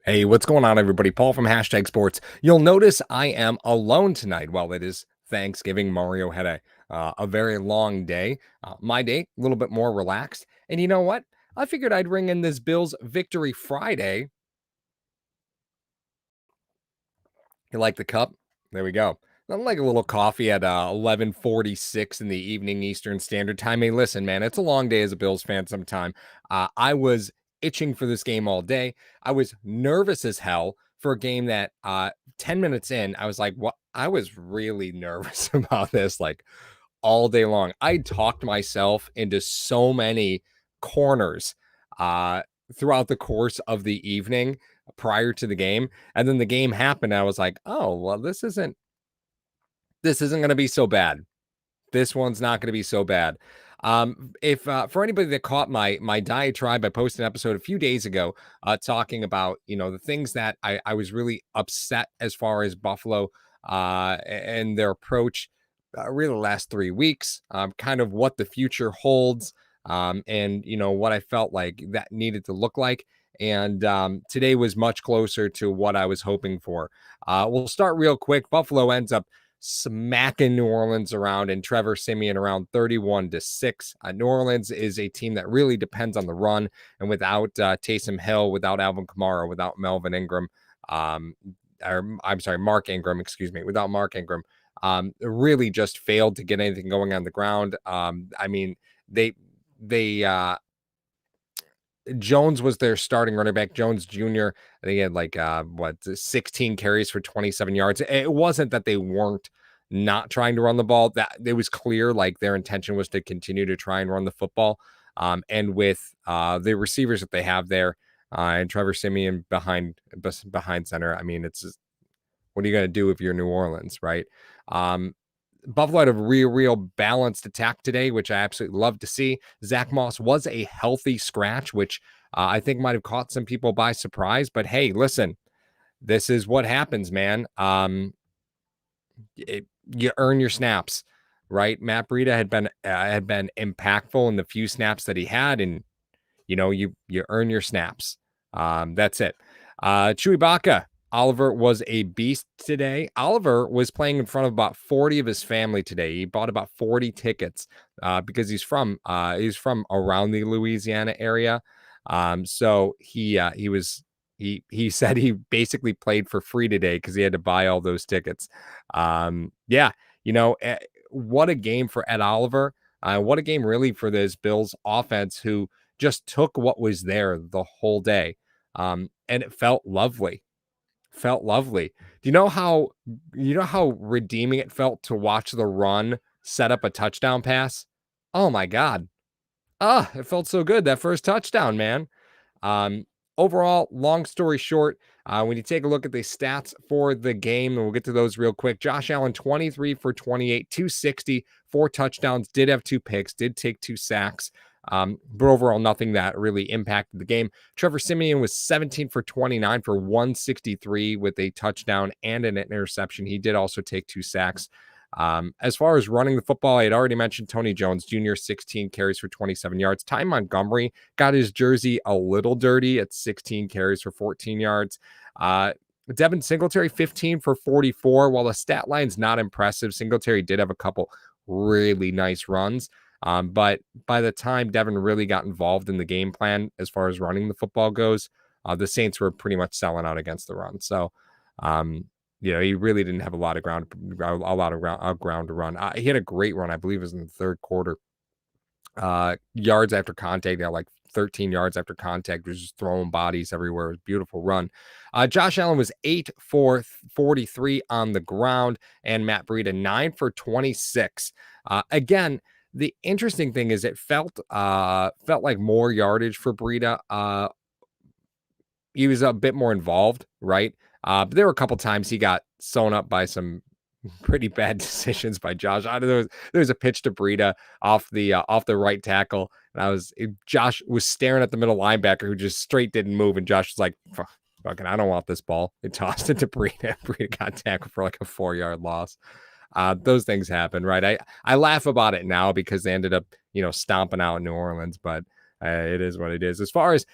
Hey, what's going on, everybody? Paul from Hashtag Sports. You'll notice I am alone tonight. Well, it is Thanksgiving. Mario had a very long day. My day, a little bit more relaxed. And you know what? I figured I'd ring in this Bills Victory Friday. You like the cup? There we go. Nothing like a little coffee at 11:46 in the evening Eastern Standard Time. Hey, listen, man, it's a long day as a Bills fan sometime. I was itching for this game all day. I was nervous as hell for a game that 10 minutes in, I was like, what? I was really nervous about this like all day long. I talked myself into so many corners uh, throughout the course of the evening prior to the game. And then the game happened. I was like, oh, well, this isn't going to be so bad. This one's not going to be so bad. If For anybody that caught my diatribe, I posted an episode a few days ago talking about the things that I was really upset as far as Buffalo and their approach really the last 3 weeks, kind of what the future holds, and what I felt like that needed to look like. And today was much closer to what I was hoping for. We'll start real quick. Buffalo ends up smacking New Orleans around and Trevor Siemian around 31-6. New Orleans is a team that really depends on the run, and without Taysom Hill, without Alvin Kamara, without Melvin Ingram, or I'm sorry, Mark Ingram, excuse me, without Mark Ingram, really just failed to get anything going on the ground. I mean, they Jones was their starting running back. Jones Jr. I think he had like 16 carries for 27 yards. It wasn't that they weren't not trying to run the ball. That it was clear like their intention was to continue to try and run the football. And with the receivers that they have there, and Trevor Siemian behind center, I mean, it's just, what are you going to do if you're New Orleans, right? Um, Buffalo had a real balanced attack today, which I absolutely love to see. Zach Moss was a healthy scratch, which I think might have caught some people by surprise. But hey, listen, this is what happens, man. You earn your snaps, right? Matt Breida had been impactful in the few snaps that he had, and you earn your snaps. That's it. Chewy Baca. Oliver was a beast today. Oliver was playing in front of about 40 of his family today. He bought about 40 tickets because he's from around the Louisiana area. So he said he basically played for free today because he had to buy all those tickets. Yeah, what a game for Ed Oliver. What a game really for this Bills offense, who just took what was there the whole day. And it felt lovely. Felt lovely. Do you know how redeeming it felt to watch the run set up a touchdown pass? Oh my God. It felt so good. That first touchdown, man. Um, Overall, long story short, when you take a look at the stats for the game, and we'll get to those real quick. Josh Allen, 23 for 28, 260, 4 touchdowns, did have 2 picks, did take 2 sacks. But overall, nothing that really impacted the game. Trevor Siemian was 17 for 29 for 163 with a touchdown and an interception. He did also take 2 sacks. As far as running the football, I had already mentioned Tony Jones Jr., 16 carries for 27 yards. Ty Montgomery got his jersey a little dirty at 16 carries for 14 yards. Devin Singletary, 15 for 44. While the stat line's not impressive, Singletary did have a couple really nice runs. But by the time Devin really got involved in the game plan, as far as running the football goes, the Saints were pretty much selling out against the run. So, he really didn't have a lot of ground to run. He had a great run, I believe it was in the third quarter. Yards after contact, like 13 yards after contact, was just throwing bodies everywhere. It was a beautiful run. Josh Allen was 8 for 43 on the ground, and Matt Breida 9 for 26. Again, the interesting thing is it felt like more yardage for Breida. He was a bit more involved, right? But there were a couple times he got sewn up by some pretty bad decisions by Josh. There was a pitch to Breida off the right tackle, and Josh was staring at the middle linebacker who just straight didn't move, and Josh was like, "Fucking, I don't want this ball." He tossed it to Breida. Breida got tackled for like a 4-yard loss. Those things happen, right? I laugh about it now because they ended up stomping out New Orleans, but It is what it is. As far as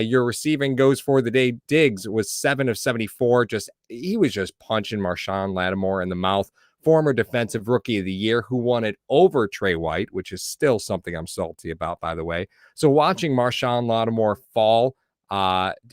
your receiving goes for the day, Diggs was 7 of 74. He was just punching Marshawn Lattimore in the mouth. Former defensive rookie of the year who won it over Trey White, which is still something I'm salty about, by the way. So watching Marshawn Lattimore fall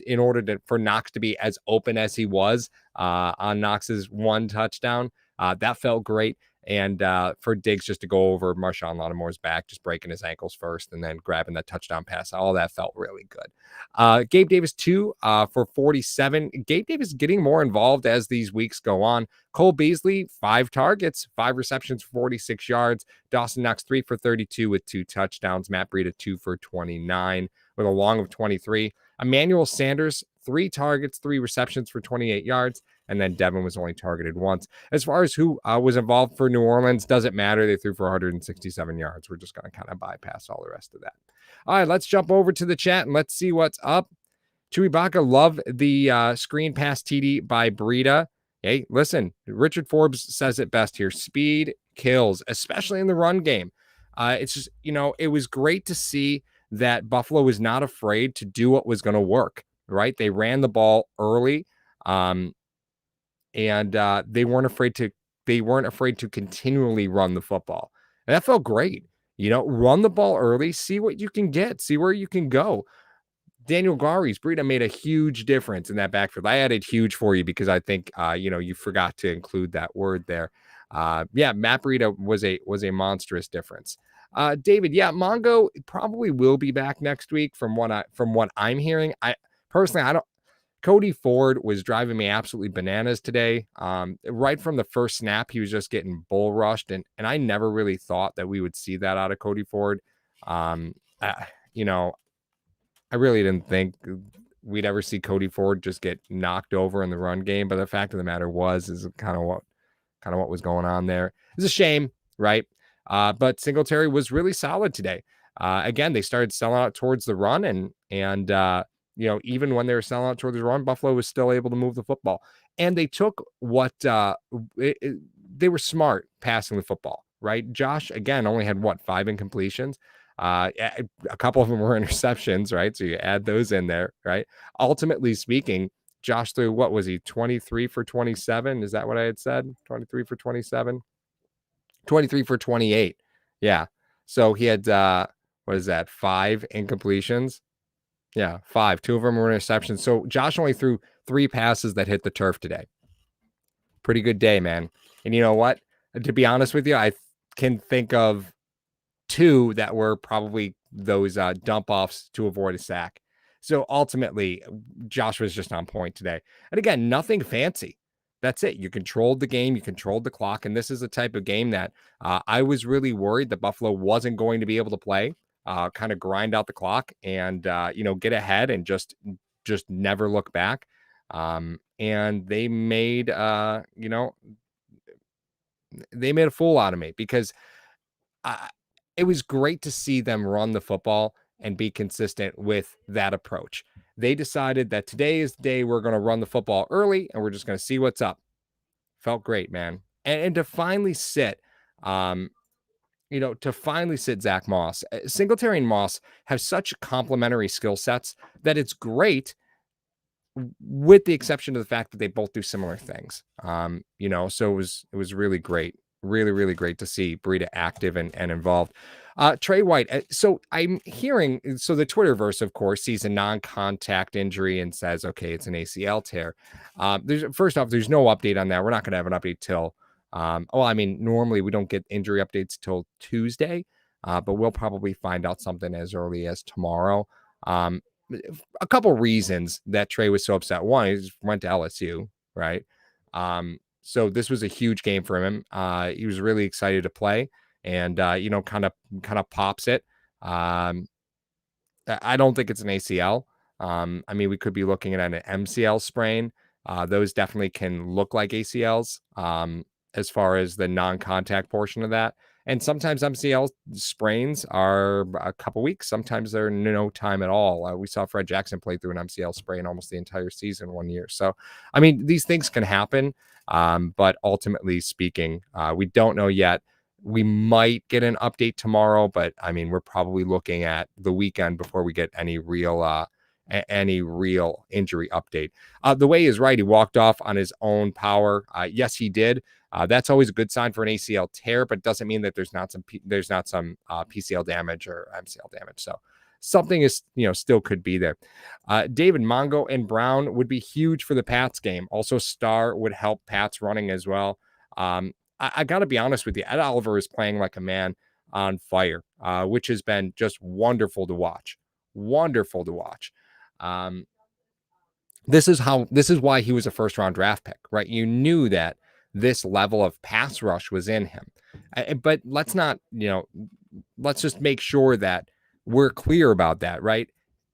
in order for Knox to be as open as he was on Knox's one touchdown, that felt great. And for Diggs just to go over Marshawn Lattimore's back, just breaking his ankles first and then grabbing that touchdown pass, all that felt really good. Gabe Davis, 2 for 47. Gabe Davis getting more involved as these weeks go on. Cole Beasley, 5 targets, 5 receptions, 46 yards. Dawson Knox, 3 for 32 with 2 touchdowns. Matt Breida, 2 for 29 with a long of 23. Emmanuel Sanders, 3 targets, 3 receptions for 28 yards. And then Devin was only targeted once. As far as who was involved for New Orleans, doesn't matter. They threw for 167 yards. We're just going to kind of bypass all the rest of that. All right, let's jump over to the chat and let's see what's up. Chewy Baca, love the screen pass TD by Breida. Hey, listen, Richard Forbes says it best here. Speed kills, especially in the run game. It's just, it was great to see that Buffalo was not afraid to do what was going to work, right? They ran the ball early. And they weren't afraid to continually run the football. And that felt great. Run the ball early, see what you can get, see where you can go. Daniel Gary's Breida made a huge difference in that backfield. I added huge for you because I think you forgot to include that word there. Matt Breida was a monstrous difference. David, Mongo probably will be back next week from what I'm hearing. I personally, Cody Ford was driving me absolutely bananas today. Right from the first snap, he was just getting bull rushed, and I never really thought that we would see that out of Cody Ford. I really didn't think we'd ever see Cody Ford just get knocked over in the run game. But the fact of the matter is kind of what was going on there. It's a shame, right? But Singletary was really solid today. Again, they started selling out towards the run, and even when they were selling out towards the run, Buffalo was still able to move the football. And they took they were smart passing the football, right? Josh, again, only had 5 incompletions. A couple of them were interceptions, right? So you add those in there, right? Ultimately speaking, Josh threw, 23 for 27? Is that what I had said? 23 for 27? 23 for 28. Yeah. So he had, 5 incompletions? Yeah, 5. 2 of them were interceptions. So Josh only threw 3 passes that hit the turf today. Pretty good day, man. And you know what? To be honest with you, I can think of 2 that were probably those dump offs to avoid a sack. So ultimately, Josh was just on point today. And again, nothing fancy. That's it. You controlled the game. You controlled the clock. And this is the type of game that I was really worried that Buffalo wasn't going to be able to play. Kind of grind out the clock and, get ahead and just never look back. And they made, they made a fool out of me because it was great to see them run the football and be consistent with that approach. They decided that today is the day we're going to run the football early and we're just going to see what's up. Felt great, man. And to finally sit, Zach Moss. Singletary and Moss have such complementary skill sets that it's great, with the exception of the fact that they both do similar things. So it was really great. Really, really great to see Breida active and involved. Trey White. So I'm hearing, the Twitterverse, of course, sees a non-contact injury and says, okay, it's an ACL tear. First off, there's no update on that. We're not going to have an update till normally we don't get injury updates till Tuesday, but we'll probably find out something as early as tomorrow. A couple reasons that Trey was so upset. One, he went to LSU, right? So this was a huge game for him. He was really excited to play and, kind of pops it. I don't think it's an ACL. We could be looking at an MCL sprain. Those definitely can look like ACLs. As far as the non-contact portion of that. And sometimes MCL sprains are a couple weeks. Sometimes they're no time at all. We saw Fred Jackson play through an MCL sprain almost the entire season one year. So, these things can happen. But ultimately speaking, we don't know yet. We might get an update tomorrow, but I mean, we're probably looking at the weekend before we get any real injury update. The way is right. He walked off on his own power. Yes, he did. That's always a good sign for an ACL tear, but doesn't mean that there's not some PCL damage or MCL damage. So something is, still could be there. David, Mongo and Brown would be huge for the Pats game. Also, Starr would help Pats running as well. I got to be honest with you. Ed Oliver is playing like a man on fire, which has been just wonderful to watch. Wonderful to watch. This is why he was a first round draft pick, right? You knew that this level of pass rush was in him, but let's just make sure that we're clear about that, right?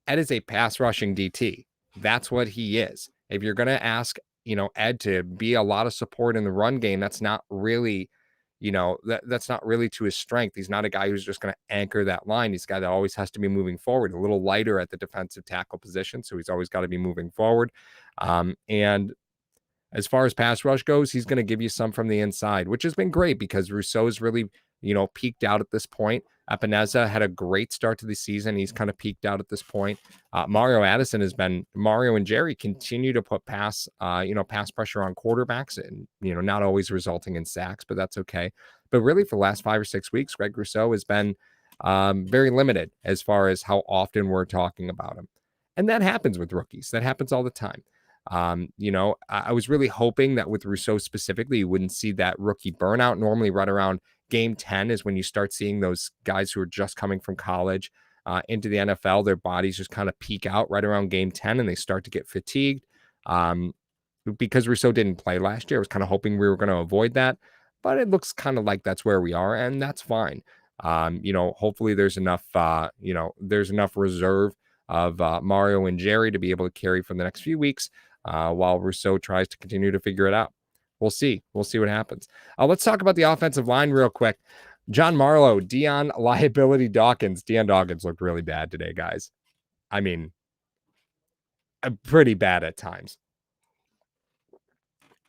Ed is a pass rushing DT. That's what he is. If you're going to ask, Ed to be a lot of support in the run game, that's not really, that's not really to his strength. He's not a guy who's just going to anchor that line. He's a guy that always has to be moving forward, a little lighter at the defensive tackle position. So he's always got to be moving forward. And as far as pass rush goes, he's going to give you some from the inside, which has been great because Rousseau's really, peaked out at this point. Epineza had a great start to the season. He's kind of peaked out at this point. Mario and Jerry continue to put pass pressure on quarterbacks and, not always resulting in sacks, but that's okay. But really for the last 5 or 6 weeks, Greg Rousseau has been very limited as far as how often we're talking about him. And that happens with rookies. That happens all the time. I was really hoping that with Rousseau specifically, you wouldn't see that rookie burnout. Normally right around game 10 is when you start seeing those guys who are just coming from college into the NFL. Their bodies just kind of peak out right around game 10 and they start to get fatigued. Because Rousseau didn't play last year, I was kind of hoping we were going to avoid that, but it looks kind of like that's where we are, and that's fine. Hopefully there's enough reserve of Mario and Jerry to be able to carry for the next few weeks while Rousseau tries to continue to figure it out. We'll see. We'll see what happens. Let's talk about the offensive line real quick. John Marlowe, Dion liability Dawkins. Dion Dawkins looked really bad today, guys. I mean, pretty bad at times.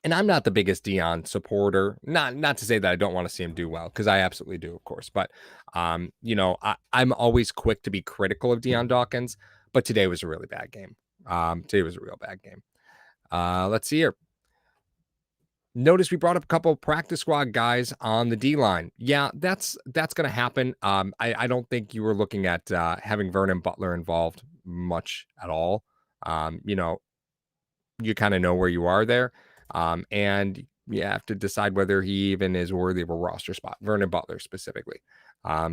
And I'm not the biggest Dion supporter. Not to say that I don't want to see him do well, because I absolutely do, of course. But, I'm always quick to be critical of Dion Dawkins. But today was a really bad game. Today was a real bad game. Let's see here. Notice we brought up a couple of practice squad guys on the D-line. Yeah, that's going to happen. I don't think you were looking at having Vernon Butler involved much at all. You kind of know where you are there. And you have to decide whether he even is worthy of a roster spot, Vernon Butler specifically.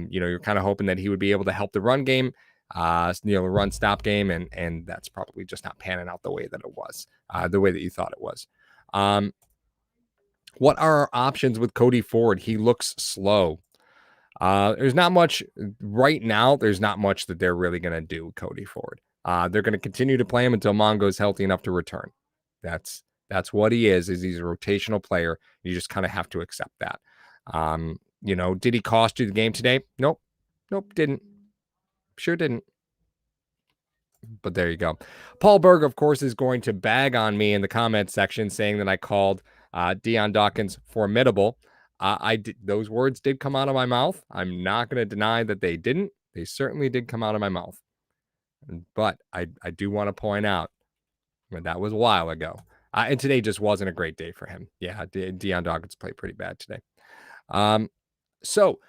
You're kind of hoping that he would be able to help the run game, the run stop game, and that's probably just not panning out the way that it was, the way that you thought it was. What are our options with Cody Ford? He looks slow. There's not much right now. There's not much that they're really going to do with Cody Ford. They're going to continue to play him until Mongo's healthy enough to return. That's what he is he's a rotational player. You just kind of have to accept that. Did he cost you the game today? Nope, didn't. Sure didn't. But there you go. Paul Berg, of course, is going to bag on me in the comment section saying that I called Dion Dawkins formidable. Those words did come out of my mouth. I'm not going to deny that they didn't. They certainly did come out of my mouth. But I do want to point out that was a while ago. And today just wasn't a great day for him. Yeah, Dion Dawkins played pretty bad today. So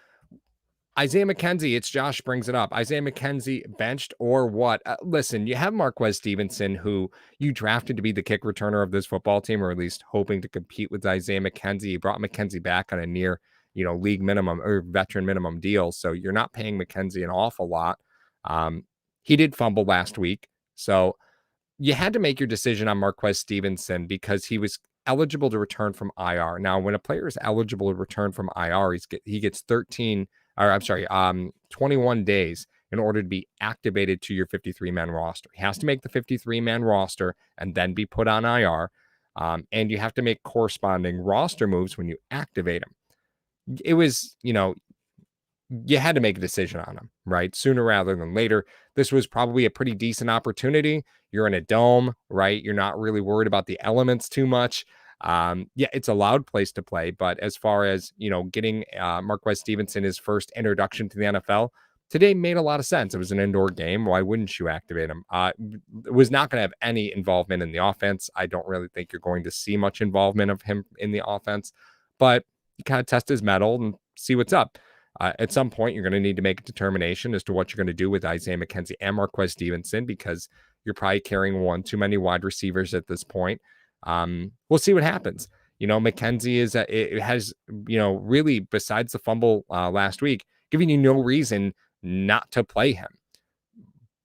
Isaiah McKenzie, it's Josh brings it up. Isaiah McKenzie benched or what? Listen, you have Marquez Stevenson, who you drafted to be the kick returner of this football team, or at least hoping to compete with Isaiah McKenzie. You brought McKenzie back on a near, league minimum or veteran minimum deal. So you're not paying McKenzie an awful lot. He did fumble last week. So you had to make your decision on Marquez Stevenson because he was eligible to return from IR. Now, when a player is eligible to return from IR, he gets 21 days in order to be activated to your 53-man roster. He has to make the 53-man roster and then be put on IR. And you have to make corresponding roster moves when you activate him. It was, you had to make a decision on him, right? Sooner rather than later. This was probably a pretty decent opportunity. You're in a dome, right? You're not really worried about the elements too much. Yeah, it's a loud place to play, but as far as, getting Marquez Stevenson his first introduction to the NFL, today made a lot of sense. It was an indoor game. Why wouldn't you activate him? It was not going to have any involvement in the offense. I don't really think you're going to see much involvement of him in the offense, but you kind of test his mettle and see what's up. At some point, you're going to need to make a determination as to what you're going to do with Isaiah McKenzie and Marquez Stevenson, because you're probably carrying one too many wide receivers at this point. We'll see what happens. McKenzie it has, really, besides the fumble last week, giving you no reason not to play him.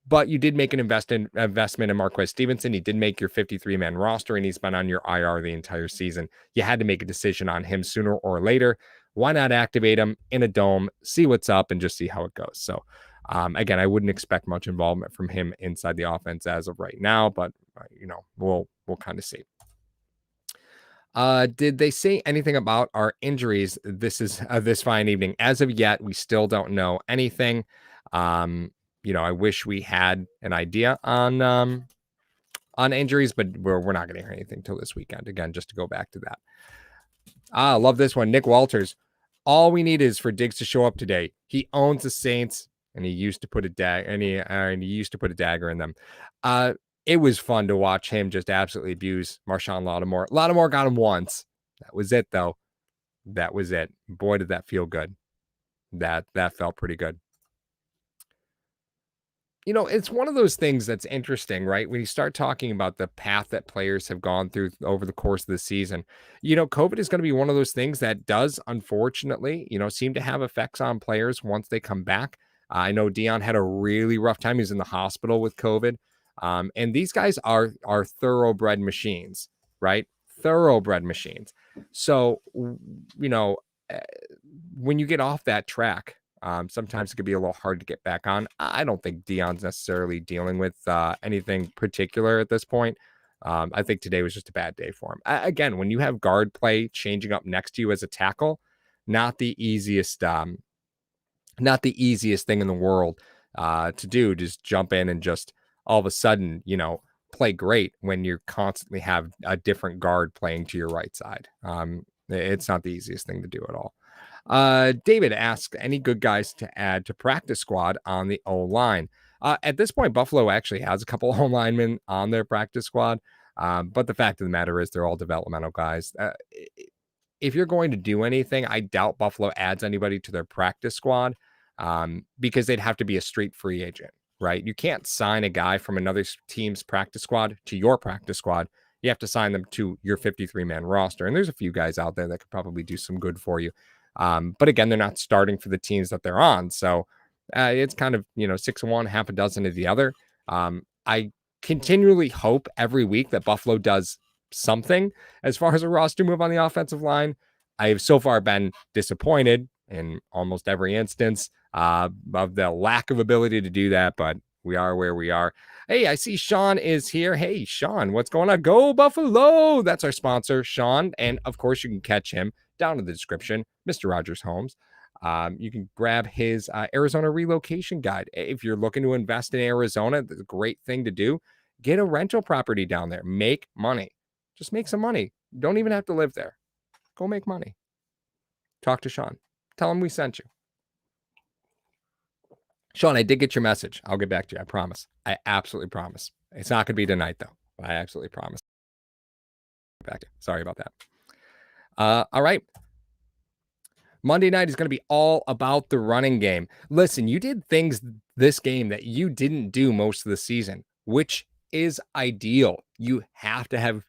But you did make an investment in Marquez Stevenson. He did make your 53-man roster, and he's been on your IR the entire season. You had to make a decision on him sooner or later. Why not activate him in a dome, see what's up, and just see how it goes? So, again, I wouldn't expect much involvement from him inside the offense as of right now, but we'll kind of see. Did they say anything about our injuries? This fine evening. As of yet, we still don't know anything. I wish we had an idea on injuries, but we're not going to hear anything till this weekend. Again, just to go back to that. I love this one. Nick Walters. All we need is for Diggs to show up today. He owns the Saints, and he used to put a dagger in them. It was fun to watch him just absolutely abuse Marshawn Lattimore. Lattimore got him once. That was it, though. That was it. Boy, did that feel good. That felt pretty good. It's one of those things that's interesting, right? When you start talking about the path that players have gone through over the course of the season, COVID is going to be one of those things that does, unfortunately, seem to have effects on players once they come back. I know Dion had a really rough time. He was in the hospital with COVID. And these guys are thoroughbred machines, right? Thoroughbred machines. So, when you get off that track, sometimes it could be a little hard to get back on. I don't think Dion's necessarily dealing with anything particular at this point. I think today was just a bad day for him. Again, when you have guard play changing up next to you as a tackle, not the easiest thing in the world to do. Just jump in and just all of a sudden, play great when you constantly have a different guard playing to your right side. It's not the easiest thing to do at all. David asks, any good guys to add to practice squad on the O-line? At this point, Buffalo actually has a couple of linemen on their practice squad. But the fact of the matter is they're all developmental guys. If you're going to do anything, I doubt Buffalo adds anybody to their practice squad because they'd have to be a straight free agent, right? You can't sign a guy from another team's practice squad to your practice squad. You have to sign them to your 53-man roster. And there's a few guys out there that could probably do some good for you. But again, they're not starting for the teams that they're on. So it's kind of, 6 of one, half a dozen of the other. I continually hope every week that Buffalo does something as far as a roster move on the offensive line. I have so far been disappointed in almost every instance of the lack of ability to do that, but we are where we are. Hey, I see Sean is here. Hey, Sean, what's going on? Go Buffalo. That's our sponsor, Sean. And of course, you can catch him down in the description, Mr. Rogers Homes. You can grab his Arizona relocation guide. If you're looking to invest in Arizona, the great thing to do, get a rental property down there. Make money. Just make some money. Don't even have to live there. Go make money. Talk to Sean. Tell him we sent you. Sean, I did get your message. I'll get back to you. I promise. I absolutely promise. It's not going to be tonight, though. I absolutely promise. Back. Sorry about that. All right. Monday night is going to be all about the running game. Listen, you did things this game that you didn't do most of the season, which is ideal. You have to have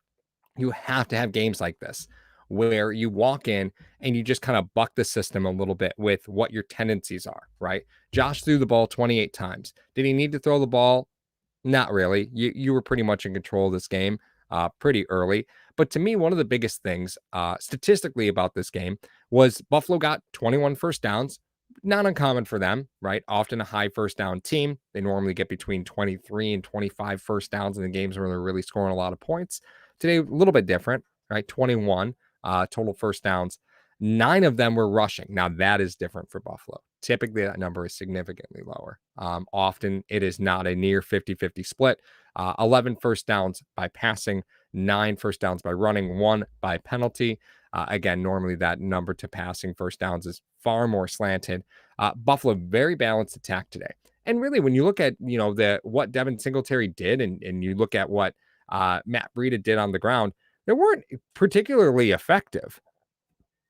games like this where you walk in and you just kind of buck the system a little bit with what your tendencies are, right? Josh threw the ball 28 times. Did he need to throw the ball? Not really. You were pretty much in control of this game pretty early. But to me, one of the biggest things statistically about this game was Buffalo got 21 first downs. Not uncommon for them, right? Often a high first down team. They normally get between 23 and 25 first downs in the games where they're really scoring a lot of points. Today, a little bit different, right? 21 total first downs. 9 of them were rushing. Now, that is different for Buffalo. Typically, that number is significantly lower. Often, it is not a near 50-50 split. 11 first downs by passing, 9 first downs by running, 1 by penalty. Again, normally that number to passing first downs is far more slanted. Buffalo, very balanced attack today. And really, when you look at, what Devin Singletary did and you look at what Matt Breida did on the ground, they weren't particularly effective,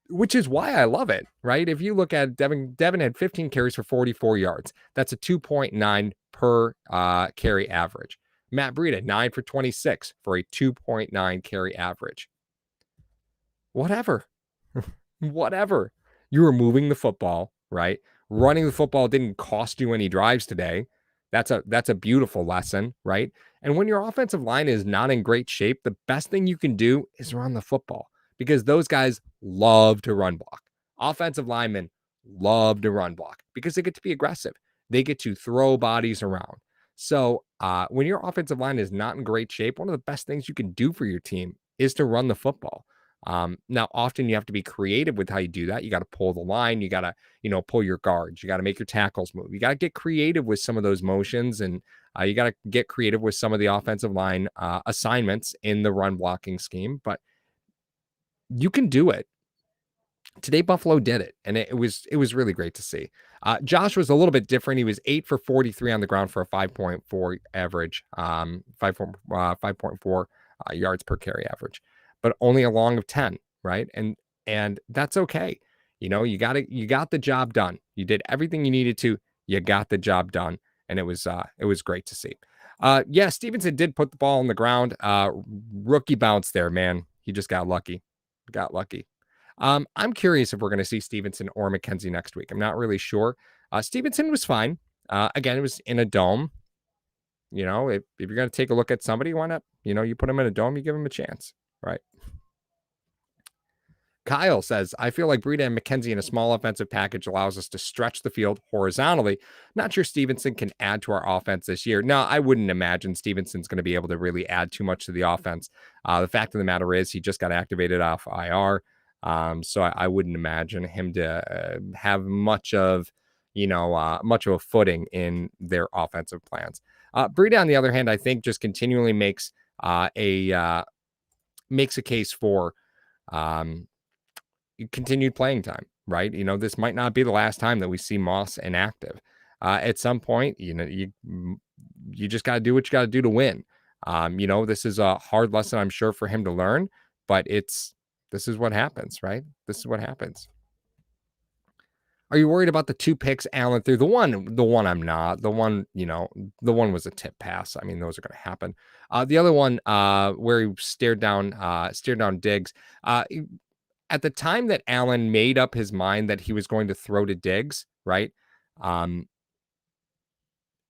which is why I love it, right? If you look at Devin had 15 carries for 44 yards. That's a 2.9 per carry average. Matt Breida, 9 for 26 for a 2.9 carry average. Whatever. Whatever. You were moving the football, right? Running the football didn't cost you any drives today. That's a beautiful lesson, right? And when your offensive line is not in great shape, the best thing you can do is run the football because those guys love to run block. Offensive linemen love to run block because they get to be aggressive. They get to throw bodies around. So when your offensive line is not in great shape, one of the best things you can do for your team is to run the football. Now, often you have to be creative with how you do that. You got to pull the line. You got to, pull your guards. You got to make your tackles move. You got to get creative with some of those motions, and you got to get creative with some of the offensive line assignments in the run blocking scheme. But you can do it. Today, Buffalo did it, and it was really great to see. Josh was a little bit different. He was 8 for 43 on the ground for a 5.4 average, 5.4 yards per carry average, but only a long of 10, right? And that's okay. You got the job done. You did everything you needed to. You got the job done, and it was great to see. Yeah, Stevenson did put the ball on the ground. Rookie bounce there, man. He just got lucky. Got lucky. I'm curious if we're going to see Stevenson or McKenzie next week. I'm not really sure. Stevenson was fine. Again, it was in a dome. If you're going to take a look at somebody, why not? You put him in a dome, you give him a chance, right? Kyle says, I feel like Breida and McKenzie in a small offensive package allows us to stretch the field horizontally. Not sure Stevenson can add to our offense this year. No, I wouldn't imagine Stevenson's going to be able to really add too much to the offense. The fact of the matter is he just got activated off IR. So I wouldn't imagine him to have much of a footing in their offensive plans. Breida, on the other hand, I think just continually makes a case for continued playing time, right? This might not be the last time that we see Moss inactive. At some point, you just got to do what you got to do to win. This is a hard lesson, I'm sure, for him to learn, but this is what happens, right? This is what happens. Are you worried about the 2 picks Allen threw? The one I'm not. The one was a tip pass. I mean, those are going to happen. The other one, where he stared down Diggs. At the time that Allen made up his mind that he was going to throw to Diggs, right?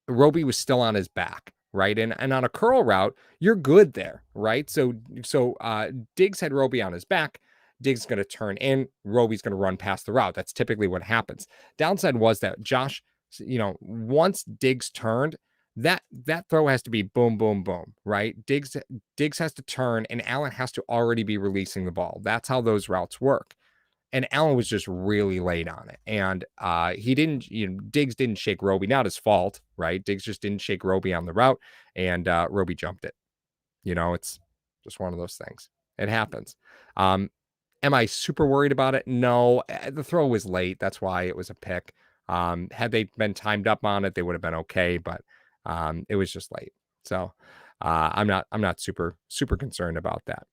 Roby was still on his back, right? And on a curl route, you're good there, right? So Diggs had Roby on his back. Diggs is going to turn in. Roby's going to run past the route. That's typically what happens. Downside was that Josh, once Diggs turned, that throw has to be boom, boom, boom, right? Diggs has to turn, and Allen has to already be releasing the ball. That's how those routes work. And Allen was just really late on it. And he didn't, Diggs didn't shake Roby. Not his fault, right? Diggs just didn't shake Roby on the route, and Roby jumped it. It's just one of those things. It happens. Am I super worried about it? No. The throw was late. That's why it was a pick. Had they been timed up on it, they would have been okay, but it was just late. So I'm not super concerned about that.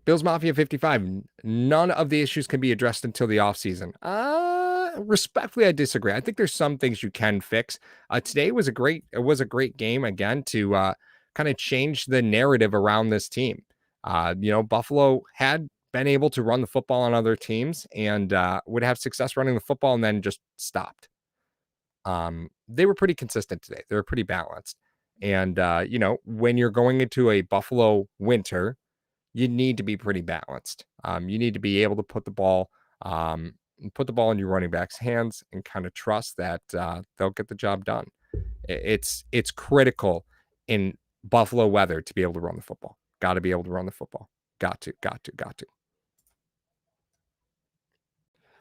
Bills Mafia 55. None of the issues can be addressed until the offseason. Respectfully, I disagree. I think there's some things you can fix. Today was a great game again to kind of change the narrative around this team. Buffalo had been able to run the football on other teams and would have success running the football and then just stopped. They were pretty consistent today. They were pretty balanced. And, when you're going into a Buffalo winter, you need to be pretty balanced. You need to be able to put the ball in your running back's hands and kind of trust that they'll get the job done. It's critical in Buffalo weather to be able to run the football. Got to be able to run the football. Got to.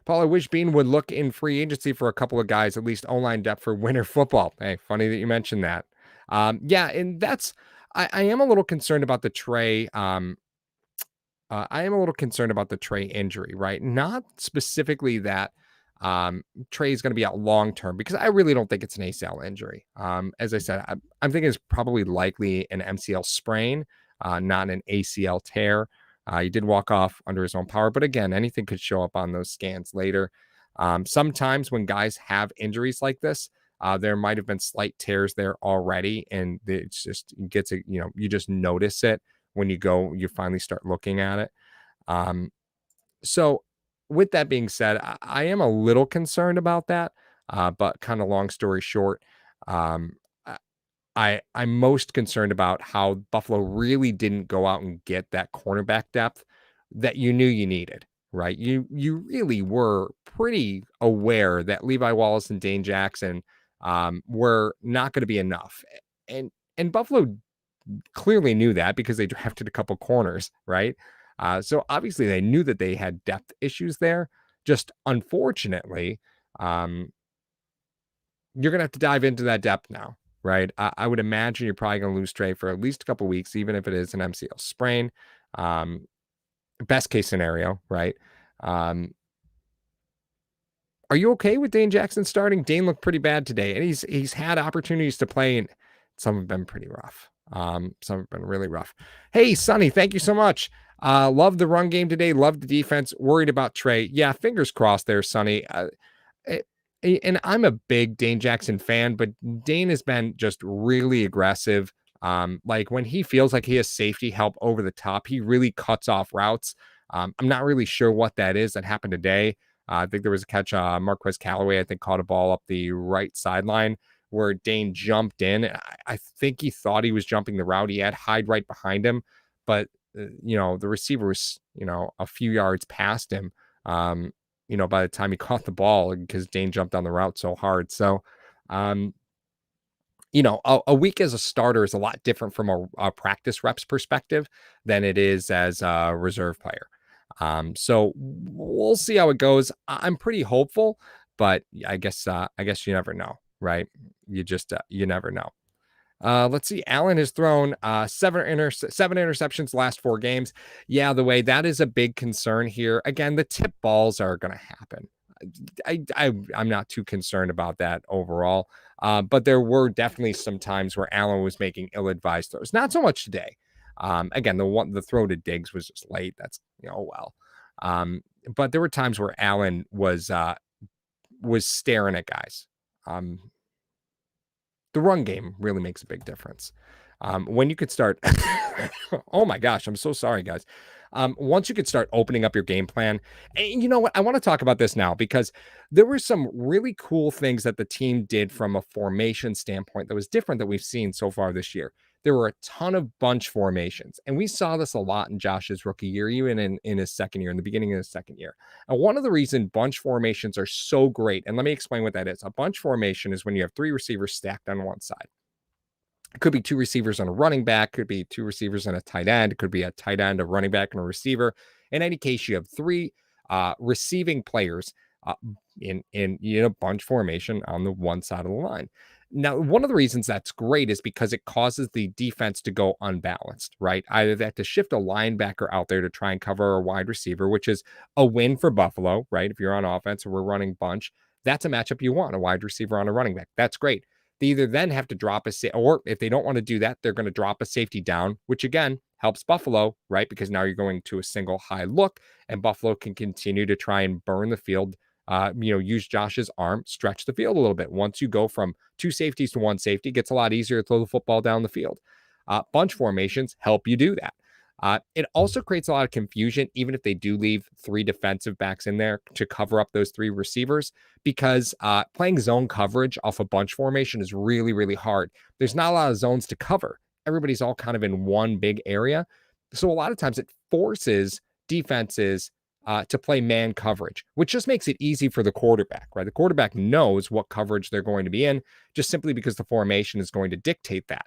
Paul, I wish Bean would look in free agency for a couple of guys, at least online depth for winter football. Hey, funny that you mentioned that. Yeah, and I am a little concerned about the Trey. I am a little concerned about the Trey injury, right? Not specifically that Trey is going to be out long term, because I really don't think it's an ACL injury. As I said, I'm thinking it's probably likely an MCL sprain, not an ACL tear. He did walk off under his own power, but again, anything could show up on those scans later. Sometimes when guys have injuries like this, there might have been slight tears there already, and it's just you just notice it when you finally start looking at it. Um, so with that being said, I am a little concerned about that. But kind of long story short, um, I'm most concerned about how Buffalo really didn't go out and get that cornerback depth that you knew you needed, right? You really were pretty aware that Levi Wallace and Dane Jackson were not going to be enough. And and Buffalo clearly knew that because they drafted a couple corners, right? So obviously they knew that they had depth issues there. Just unfortunately, um, you're going to have to dive into that depth now, right? I would imagine you're probably going to lose Trey for at least a couple weeks, even if it is an MCL sprain. Um, Best case scenario, right? Um, are you okay with Dane Jackson starting? Dane looked pretty bad today, and he's had opportunities to play, and some have been pretty rough. Some have been really rough. Hey, Sonny, thank you so much. Love the run game today. Love the defense. Worried about Trey. Yeah, fingers crossed there, Sonny. And I'm a big Dane Jackson fan, but Dane has been just really aggressive. Like when he feels like he has safety help over the top, he really cuts off routes. I'm not really sure what that is that happened today. I think there was a catch. Marquez Callaway, I think, caught a ball up the right sideline where Dane jumped in. I think he thought he was jumping the route. He had Hyde right behind him, but the receiver was, a few yards past him. By the time he caught the ball, because Dane jumped on the route so hard. So, a week as a starter is a lot different from a practice reps perspective than it is as a reserve player. So we'll see how it goes. I'm pretty hopeful, but I guess you never know, right? You never know. Let's see. Allen has thrown seven interceptions last 4 games. Yeah, the way that is a big concern here. Again, the tip balls are going to happen. I'm not too concerned about that overall. But there were definitely some times where Allen was making ill-advised throws. Not so much today. Again, the throw to Diggs was just late. That's well. But there were times where Allen was staring at guys. The run game really makes a big difference. When you could start, oh my gosh, I'm so sorry, guys. Once you could start opening up your game plan, and you know what? I want to talk about this now because there were some really cool things that the team did from a formation standpoint that was different that we've seen so far this year. There were a ton of bunch formations, and we saw this a lot in Josh's rookie year, even in his second year, in the beginning of his second year. And one of the reasons bunch formations are so great, and let me explain what that is. A bunch formation is when you have 3 receivers stacked on one side. It could be 2 receivers and a running back, could be 2 receivers and a tight end, it could be a tight end, a running back, and a receiver. In any case, you have 3 receiving players in bunch formation on the one side of the line. Now, one of the reasons that's great is because it causes the defense to go unbalanced, right? Either they have to shift a linebacker out there to try and cover a wide receiver, which is a win for Buffalo, right? If you're on offense and we're running bunch, that's a matchup you want, a wide receiver on a running back. That's great. They either then have to drop or if they don't want to do that, they're going to drop a safety down, which again helps Buffalo, right? Because now you're going to a single high look, and Buffalo can continue to try and burn the field. Use Josh's arm, stretch the field a little bit. Once you go from 2 safeties to 1 safety, it gets a lot easier to throw the football down the field. Bunch formations help you do that. It also creates a lot of confusion, even if they do leave 3 defensive backs in there to cover up those 3 receivers, because playing zone coverage off a bunch formation is really, really hard. There's not a lot of zones to cover. Everybody's all kind of in one big area. So a lot of times it forces defenses to play man coverage, which just makes it easy for the quarterback, right? The quarterback knows what coverage they're going to be in just simply because the formation is going to dictate that.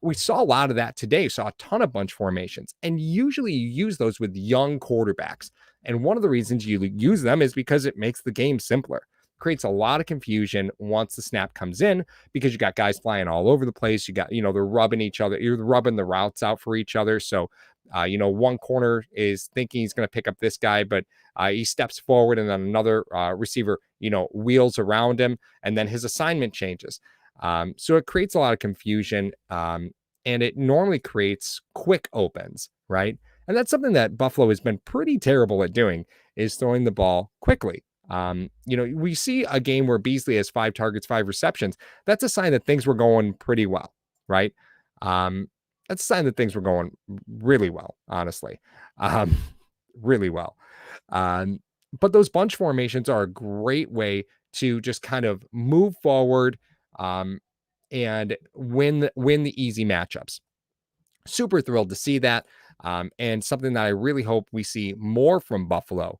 We saw a lot of that today, saw a ton of bunch formations. And usually you use those with young quarterbacks. And one of the reasons you use them is because it makes the game simpler. Creates a lot of confusion once the snap comes in because you got guys flying all over the place. You got, they're rubbing each other, you're rubbing the routes out for each other. So, one corner is thinking he's going to pick up this guy, but he steps forward and then another receiver, wheels around him and then his assignment changes. So it creates a lot of confusion and it normally creates quick opens, right? And that's something that Buffalo has been pretty terrible at doing is throwing the ball quickly. We see a game where Beasley has 5 targets, 5 receptions. That's a sign that things were going pretty well, right? That's a sign that things were going really well, honestly, really well. But those bunch formations are a great way to just kind of move forward and win the easy matchups. Super thrilled to see that, and something that I really hope we see more from Buffalo.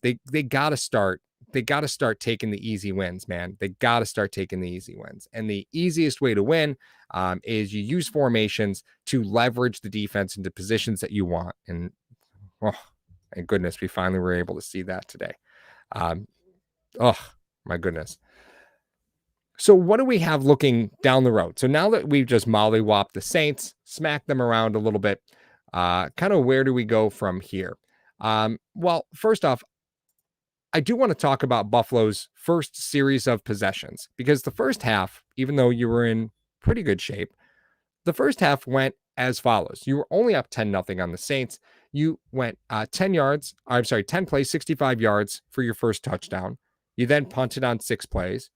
They got to start. They got to start taking the easy wins, man. They got to start taking the easy wins. And the easiest way to win is you use formations to leverage the defense into positions that you want. And oh, thank goodness we finally were able to see that today. Oh, my goodness. So what do we have looking down the road? So now that we've just mollywopped the Saints, smacked them around a little bit, kind of where do we go from here? Well, first off, I do want to talk about Buffalo's first series of possessions because the first half, even though you were in pretty good shape, the first half went as follows. You were only up 10-0 on the Saints. You went 10 plays, 65 yards for your first touchdown. You then punted on 6 plays.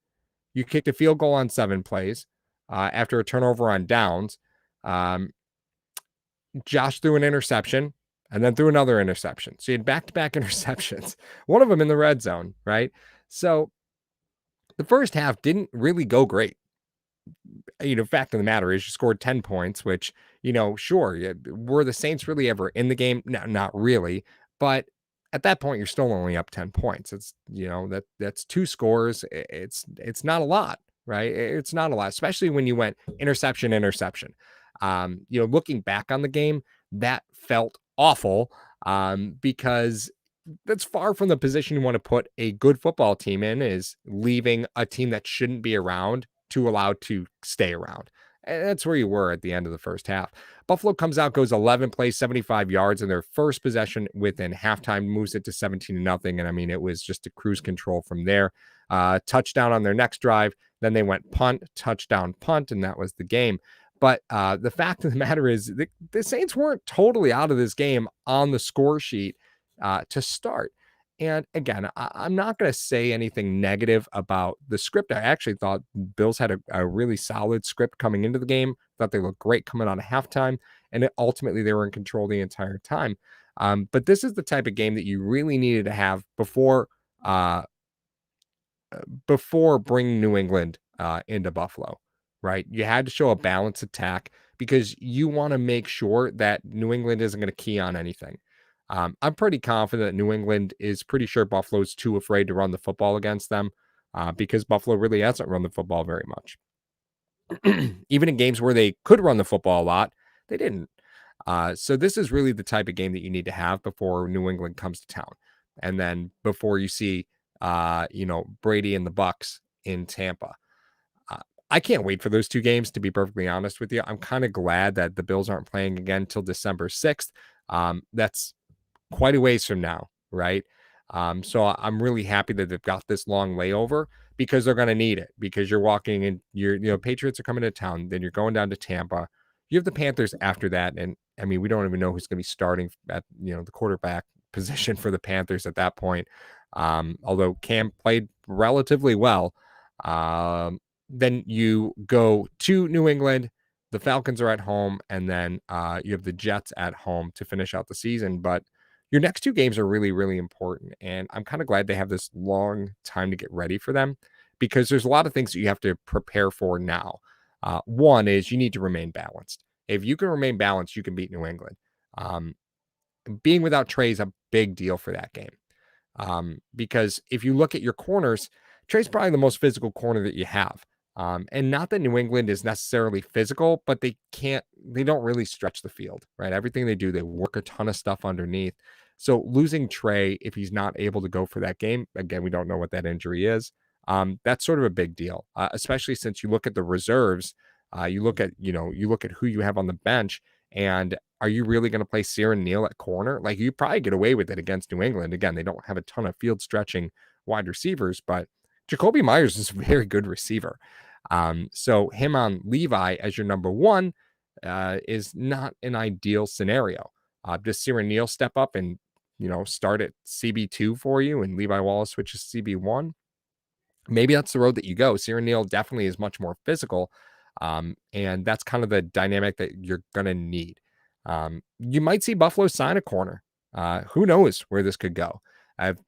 You kicked a field goal on 7 plays after a turnover on downs. Josh threw an interception and then threw another interception. So you had back-to-back interceptions, one of them in the red zone, right? So the first half didn't really go great. Fact of the matter is you scored 10 points, which, sure, were the Saints really ever in the game? No, not really. But at that point, you're still only up 10 points. It's, that's 2 scores. It's not a lot, right? It's not a lot, especially when you went interception. Looking back on the game, that felt awful because that's far from the position you want to put a good football team in, is leaving a team that shouldn't be around to allow to stay around. And that's where you were at the end of the first half. Buffalo comes out, goes 11 plays, 75 yards in their first possession within halftime, moves it to 17-0. And I mean, it was just a cruise control from there. Touchdown on their next drive. Then they went punt, touchdown, punt, and that was the game. But the fact of the matter is the Saints weren't totally out of this game on the score sheet to start. And again, I'm not going to say anything negative about the script. I actually thought Bills had a really solid script coming into the game. Thought they looked great coming out of halftime. And ultimately, they were in control the entire time. But this is the type of game that you really needed to have before bringing New England into Buffalo, right? You had to show a balanced attack because you want to make sure that New England isn't going to key on anything. I'm pretty confident that New England is pretty sure Buffalo's too afraid to run the football against them because Buffalo really hasn't run the football very much. Even in games where they could run the football a lot, they didn't. So this is really the type of game that you need to have before New England comes to town. And then before you see, Brady and the Bucks in Tampa. I can't wait for those 2 games, to be perfectly honest with you. I'm kind of glad that the Bills aren't playing again till December 6th. That's quite a ways from now, right? So I'm really happy that they've got this long layover because they're going to need it, because you're walking in, Patriots are coming to town, then you're going down to Tampa. You have the Panthers after that. And I mean, we don't even know who's going to be starting at, the quarterback position for the Panthers at that point. Although Cam played relatively well. Then you go to New England. The Falcons are at home, and then you have the Jets at home to finish out the season. But your next 2 games are really, really important. And I'm kind of glad they have this long time to get ready for them because there's a lot of things that you have to prepare for now. One is you need to remain balanced. If you can remain balanced, you can beat New England. Being without Trey is a big deal for that game. Because if you look at your corners, Trey's probably the most physical corner that you have. And not that New England is necessarily physical, but they don't really stretch the field, right? Everything they do, they work a ton of stuff underneath. So losing Trey, if he's not able to go for that game, again, we don't know what that injury is. That's sort of a big deal, especially since you look at the reserves. You look at who you have on the bench, and are you really going to play Siran Neal at corner? Like, you probably get away with it against New England. Again, they don't have a ton of field stretching wide receivers, but Jacoby Myers is a very good receiver. So him on Levi as your number one is not an ideal scenario. Does Siran Neal step up and start at CB2 for you, and Levi Wallace switches CB1? Maybe that's the road that you go. Siran Neal definitely is much more physical, and that's kind of the dynamic that you're going to need. You might see Buffalo sign a corner. Who knows where this could go?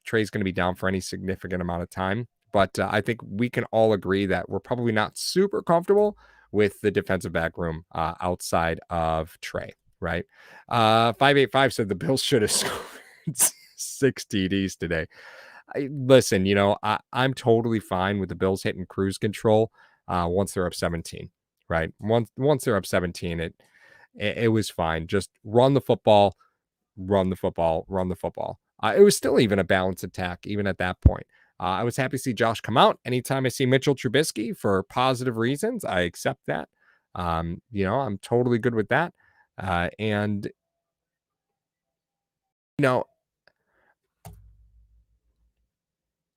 Trey's going to be down for any significant amount of time, but I think we can all agree that we're probably not super comfortable with the defensive back room outside of Trey, right? 585 said the Bills should have scored 6 TDs today. Listen, I'm totally fine with the Bills hitting cruise control once they're up 17, right? Once they're up 17, it was fine. Just run the football, run the football, run the football. It was still even a balanced attack, even at that point. I was happy to see Josh come out. Anytime I see Mitchell Trubisky for positive reasons, I accept that. I'm totally good with that. And,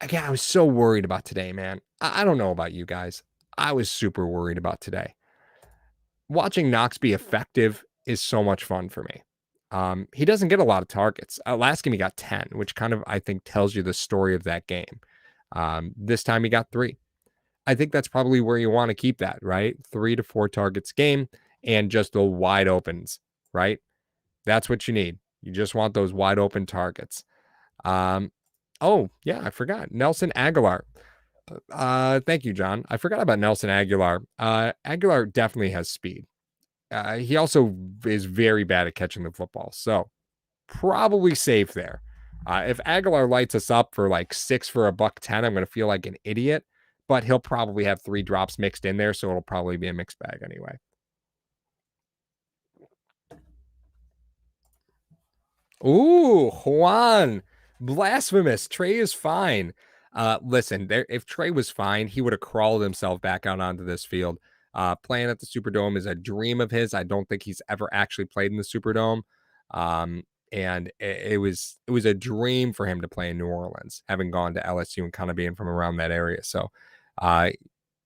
again, I was so worried about today, man. I don't know about you guys. I was super worried about today. Watching Knox be effective is so much fun for me. He doesn't get a lot of targets. Last game he got 10, which kind of, I think, tells you the story of that game. This time he got 3. I think that's probably where you want to keep that, right? 3 to 4 targets game and just the wide opens, right? That's what you need. You just want those wide open targets. Oh, yeah, I forgot. Nelson Aguilar. Thank you, John. I forgot about Nelson Aguilar. Aguilar definitely has speed. He also is very bad at catching the football. So probably safe there. If Aguilar lights us up for like 6 for $110, I'm going to feel like an idiot, but he'll probably have 3 drops mixed in there. So it'll probably be a mixed bag anyway. Ooh, Juan. Blasphemous. Trey is fine. Listen, if Trey was fine, he would have crawled himself back out onto this field. Playing at the Superdome is a dream of his. I don't think he's ever actually played in the Superdome. And it was a dream for him to play in New Orleans, having gone to LSU and kind of being from around that area. So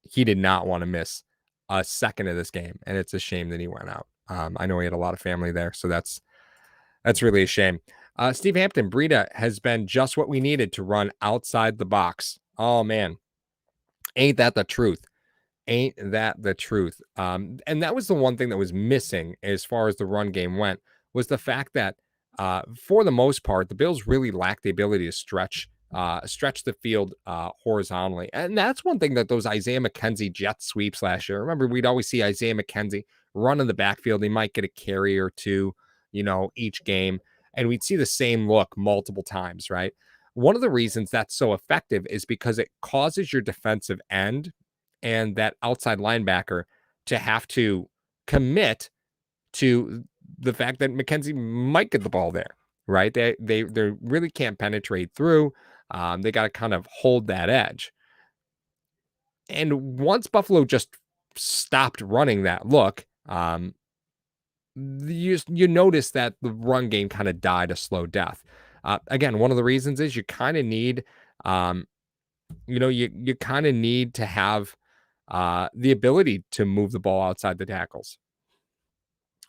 he did not want to miss a second of this game. And it's a shame that he went out. I know he had a lot of family there. So that's really a shame. Steve Hampton, Breida has been just what we needed to run outside the box. Oh, man. Ain't that the truth? Ain't that the truth? And that was the one thing that was missing as far as the run game went, was the fact that for the most part, the Bills really lacked the ability to stretch the field horizontally. And that's one thing that those Isaiah McKenzie jet sweeps last year. Remember, we'd always see Isaiah McKenzie run in the backfield. He might get a carry or two, each game. And we'd see the same look multiple times, right? One of the reasons that's so effective is because it causes your defensive end and that outside linebacker to have to commit to the fact that McKenzie might get the ball there, right? They really can't penetrate through. They got to kind of hold that edge. And once Buffalo just stopped running that look, you notice that the run game kind of died a slow death. Again, one of the reasons is you kind of need, you kind of need to have the ability to move the ball outside the tackles.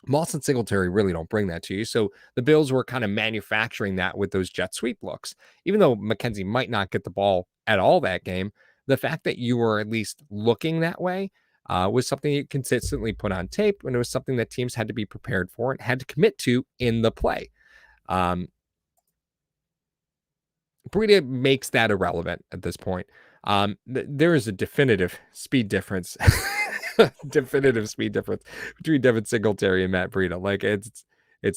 Moss and Singletary really don't bring that to you. So the Bills were kind of manufacturing that with those jet sweep looks. Even though McKenzie might not get the ball at all that game, the fact that you were at least looking that way was something you consistently put on tape, and it was something that teams had to be prepared for and had to commit to in the play. Breida makes that irrelevant at this point. There is a definitive speed difference. Definitive speed difference between Devin Singletary and Matt Breida. Like it's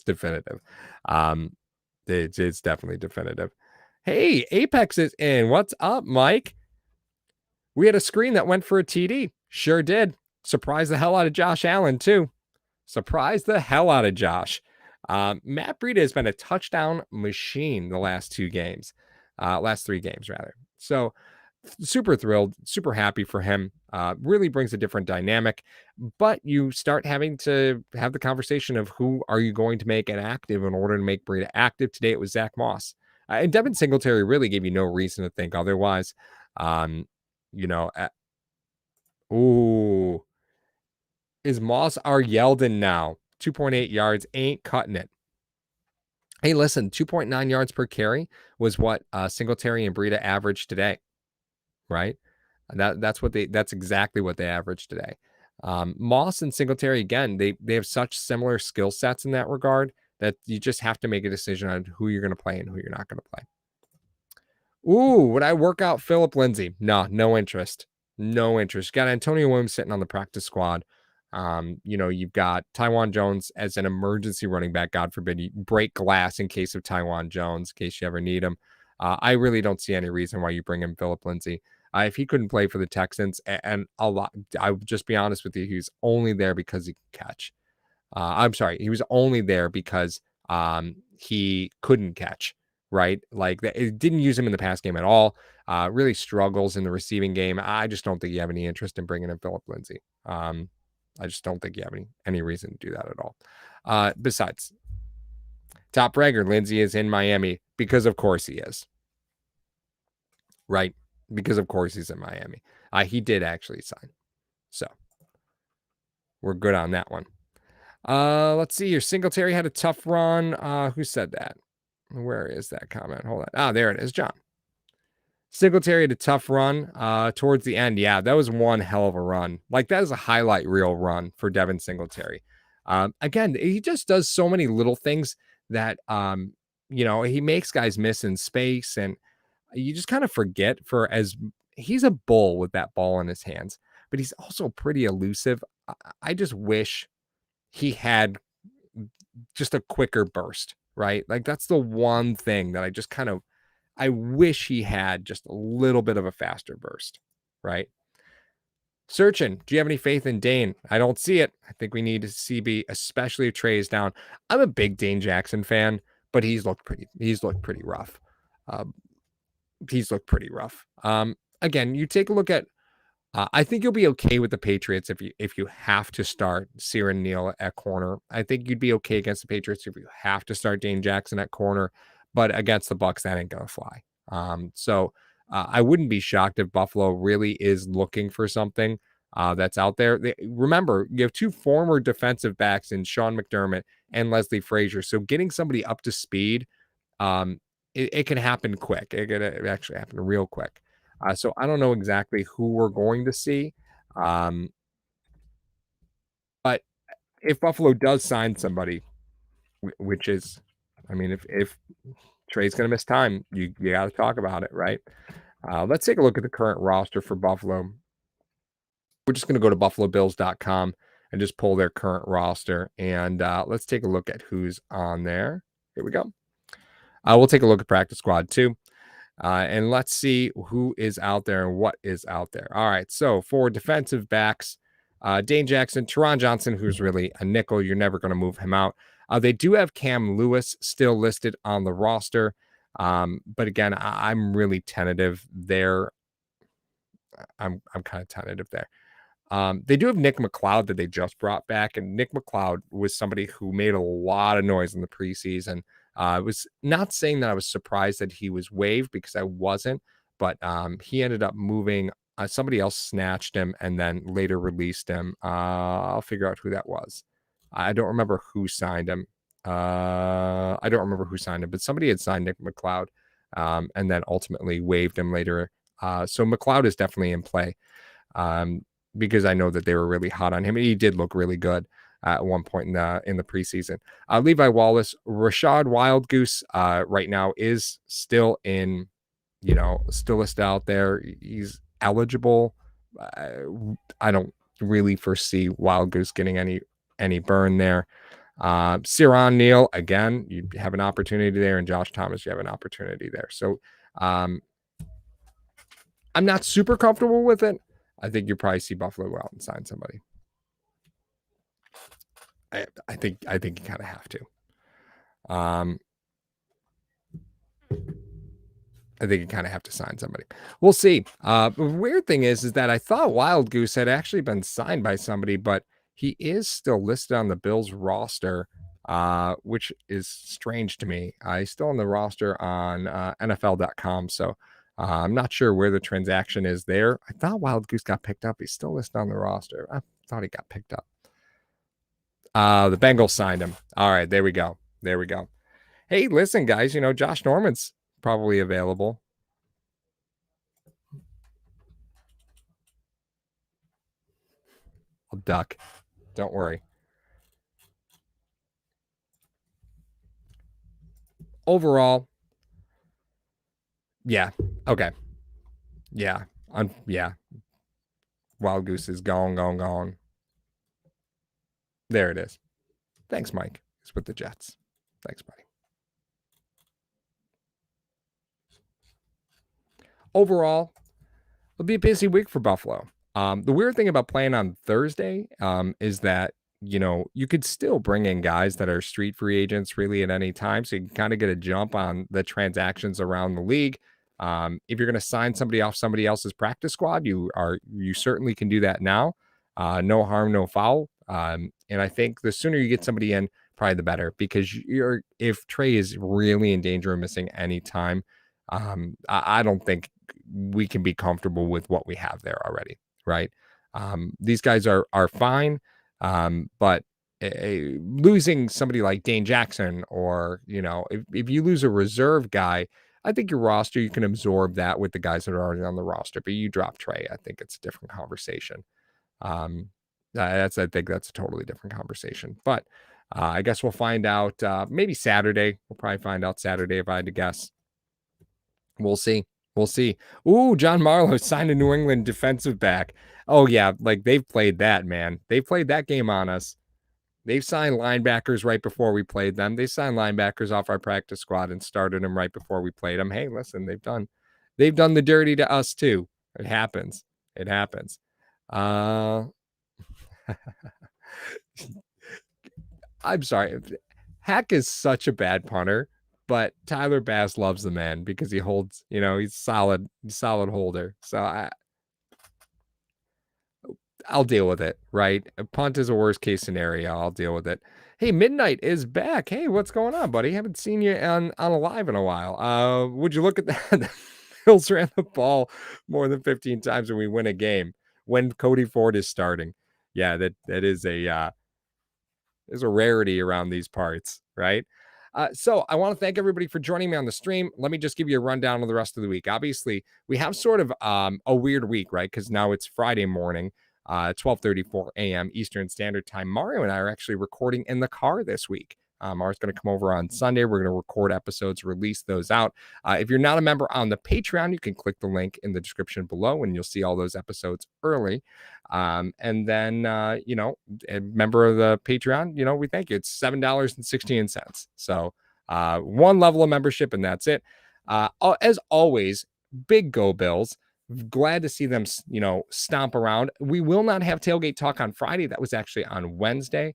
definitive. It's definitely definitive. Hey, Apex is in. What's up, Mike? We had a screen that went for a TD. Sure did. Surprised the hell out of Josh Allen, too. Surprised the hell out of Josh. Matt Breida has been a touchdown machine the last 2 games, last 3 games, rather. So, super thrilled, super happy for him. Really brings a different dynamic. But you start having to have the conversation of who are you going to make inactive in order to make Breida active. Today it was Zach Moss. And Devin Singletary really gave you no reason to think otherwise. Um, you know, ooh, is Moss our Yeldon now? 2.8 yards ain't cutting it. Hey, listen, 2.9 yards per carry was what Singletary and Breida averaged today, right? That's exactly what they averaged today. Moss and Singletary, again, they have such similar skill sets in that regard that you just have to make a decision on who you're going to play and who you're not going to play. Ooh, would I work out Philip Lindsay? No interest. No interest. Got Antonio Williams sitting on the practice squad. You've got Taiwan Jones as an emergency running back. God forbid you break glass in case of Taiwan Jones, in case you ever need him. I really don't see any reason why you bring in Philip Lindsay. If he couldn't play for the Texans, and a lot, I would just be honest with you, he's only there because he could catch. I'm sorry, he was only there because he couldn't catch, right? Like it didn't use him in the pass game at all. Really struggles in the receiving game. I just don't think you have any interest in bringing in Philip Lindsay. I just don't think you have any reason to do that at all. Besides, top bragger, Lindsay is in Miami because of course he is. Right? Because of course he's in Miami. He did actually sign. So we're good on that one. Let's see here. Singletary had a tough run. Who said that? Where is that comment? Hold on. There it is. John. Singletary had a tough run towards the end. Yeah, that was one hell of a run. Like, that is a highlight reel run for Devin Singletary. Again, he just does so many little things that, he makes guys miss in space. And you just kind of forget he's a bull with that ball in his hands, but he's also pretty elusive. I just wish he had just a quicker burst, right? Like, that's the one thing that I wish he had just a little bit of a faster burst, right? Searching, do you have any faith in Dane? I don't see it. I think we need to CB, especially if Trey is down. I'm a big Dane Jackson fan, but he's looked pretty rough. Again, you take a look at I think you'll be okay with the Patriots if you have to start Ciaran Neal at corner. I think you'd be okay against the Patriots if you have to start Dane Jackson at corner, but against the Bucs, that ain't gonna fly. I wouldn't be shocked if Buffalo really is looking for something that's out there. Remember, you have 2 former defensive backs in Sean McDermott and Leslie Frazier, so getting somebody up to speed, it can happen quick. It can actually happen real quick. So I don't know exactly who we're going to see. But if Buffalo does sign somebody, which is, I mean, if Trey's going to miss time, you got to talk about it, right? Let's take a look at the current roster for Buffalo. We're just going to go to buffalobills.com and just pull their current roster. And let's take a look at who's on there. Here we go. We'll take a look at practice squad too. And let's see who is out there and what is out there. All right. So for defensive backs, Dane Jackson, Teron Johnson, who's really a nickel. You're never going to move him out. They do have Cam Lewis still listed on the roster. But again, I'm really tentative there. I'm kind of tentative there. They do have Nick McLeod that they just brought back. And Nick McLeod was somebody who made a lot of noise in the preseason. I was not saying that I was surprised that he was waived because I wasn't, but he ended up moving. Somebody else snatched him and then later released him. I'll figure out who that was. I don't remember who signed him. But somebody had signed Nick McLeod and then ultimately waived him later. So McLeod is definitely in play because I know that they were really hot on him. And he did look really good at one point in the preseason. Levi Wallace, Rashad Wildgoose right now is still still listed out there. He's eligible. I don't really foresee Wildgoose getting any burn there. Ciaran Neal, again, you have an opportunity there, and Josh Thomas, you have an opportunity there. So I'm not super comfortable with it. I think you probably see Buffalo go out and sign somebody. I think you kind of have to. I think you kind of have to sign somebody. We'll see. The weird thing is that I thought Wild Goose had actually been signed by somebody, but he is still listed on the Bills roster, which is strange to me. He's still on the roster on NFL.com, so I'm not sure where the transaction is there. I thought Wild Goose got picked up. He's still listed on the roster. I thought he got picked up. The Bengals signed him. All right, there we go. There we go. Hey, listen, guys, Josh Norman's probably available. I'll duck. Don't worry. Overall, yeah. Okay. Yeah. Yeah. Wild Goose is gone. There it is. Thanks, Mike. It's with the Jets. Thanks, buddy. Overall, it'll be a busy week for Buffalo. The weird thing about playing on Thursday is that, you could still bring in guys that are street free agents really at any time. So you can kind of get a jump on the transactions around the league. If you're going to sign somebody off somebody else's practice squad, you certainly can do that now. No harm, no foul. And I think the sooner you get somebody in, probably the better, because if Trey is really in danger of missing any time, I don't think we can be comfortable with what we have there already, right? These guys are fine, but losing somebody like Dane Jackson, or if you lose a reserve guy, I think your roster, you can absorb that with the guys that are already on the roster. But you drop Trey, I think it's a different conversation. I think that's a totally different conversation. But I guess we'll find out maybe Saturday. We'll probably find out Saturday if I had to guess. We'll see. We'll see. Ooh, John Marlowe signed a New England defensive back. Oh, yeah. Like, they've played that, man. They've played that game on us. They've signed linebackers right before we played them. They signed linebackers off our practice squad and started them right before we played them. Hey, listen, they've done the dirty to us too. It happens. It happens. I'm sorry. Hack is such a bad punter, but Tyler Bass loves the man because he holds, he's solid holder. So I'll deal with it, right? A punt is a worst case scenario. I'll deal with it. Hey, Midnight is back. Hey, what's going on, buddy? Haven't seen you on a live in a while. Would you look at that? The Bills ran the ball more than 15 times when we win a game when Cody Ford is starting. Yeah, that is a rarity around these parts, right? So I want to thank everybody for joining me on the stream. Let me just give you a rundown of the rest of the week. Obviously, we have sort of a weird week, right? Because now it's Friday morning, 12:34 a.m. Eastern Standard Time. Mario and I are actually recording in the car this week. Mario's going to come over on Sunday. We're going to record episodes, release those out. If you're not a member on the Patreon, you can click the link in the description below and you'll see all those episodes early. And then, a member of the Patreon, we thank you. It's $7.16. So one level of membership and that's it. As always, big go Bills. Glad to see them, stomp around. We will not have tailgate talk on Friday. That was actually on Wednesday.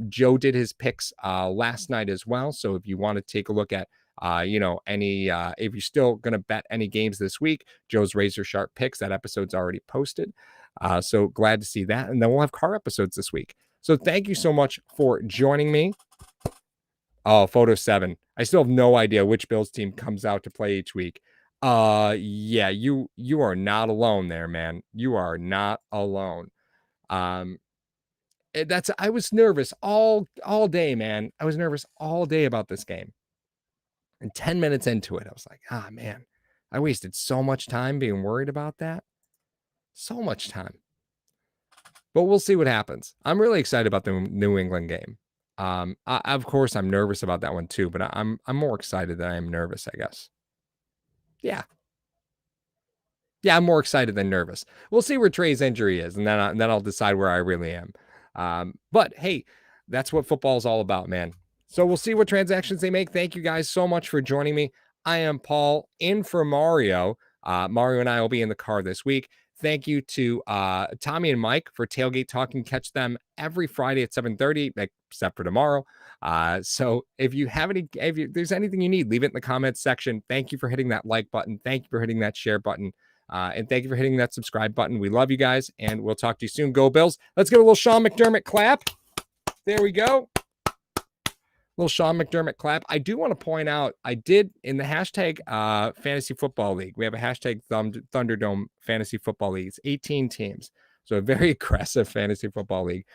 Joe did his picks last night as well. So if you want to take a look at, if you're still going to bet any games this week, Joe's razor sharp picks, that episode's already posted. So glad to see that. And then we'll have car episodes this week. So thank you so much for joining me. Oh, photo 7. I still have no idea which Bills team comes out to play each week. Yeah, you are not alone there, man. You are not alone. I was nervous all day, man. I was nervous all day about this game. And 10 minutes into it, I was like, man, I wasted so much time being worried about that. So much time. But we'll see what happens. I'm really excited about the New England game. Of course, I'm nervous about that one too, but I'm more excited than I am nervous, I guess. Yeah, I'm more excited than nervous. We'll see where Trey's injury is, and then I'll decide where I really am. But hey, that's what football is all about, man. So we'll see what transactions they make. Thank you guys so much for joining me. I am Paul, in for Mario. Mario and I will be in the car this week. Thank you to Tommy and Mike for Tailgate Talking. Catch them every Friday at 7:30, except for tomorrow. So if there's anything you need, leave it in the comments section. Thank you for hitting that like button. Thank you for hitting that share button. And thank you for hitting that subscribe button. We love you guys, and we'll talk to you soon. Go Bills. Let's give a little Sean McDermott clap. There we go. Little Sean McDermott clap. I do want to point out, I did in the hashtag Fantasy Football League. We have a hashtag Thunderdome Fantasy Football League. It's 18 teams. So a very aggressive fantasy football league.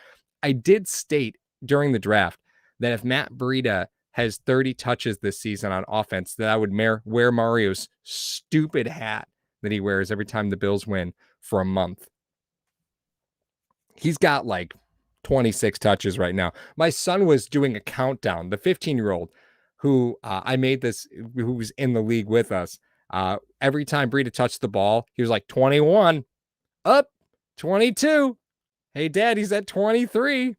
I did state during the draft that if Matt Breida has 30 touches this season on offense, that I would wear Mario's stupid hat that he wears every time the Bills win for a month. He's got like 26 touches right now. My son was doing a countdown. The 15-year-old who I made this, who was in the league with us, every time Breida touched the ball, he was like 21, up, 22. Hey, Dad, he's at 23.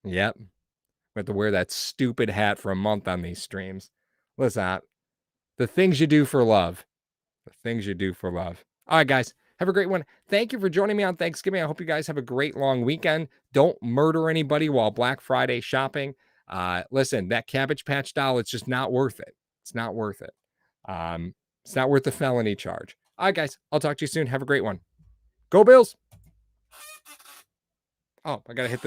Yep. We have to wear that stupid hat for a month on these streams. Listen, the things you do for love. The things you do for love. All right, guys. Have a great one. Thank you for joining me on Thanksgiving. I hope you guys have a great long weekend. Don't murder anybody while Black Friday shopping. Listen, that Cabbage Patch doll, it's just not worth it. It's not worth it. It's not worth the felony charge. All right, guys. I'll talk to you soon. Have a great one. Go Bills. Oh, I got to hit the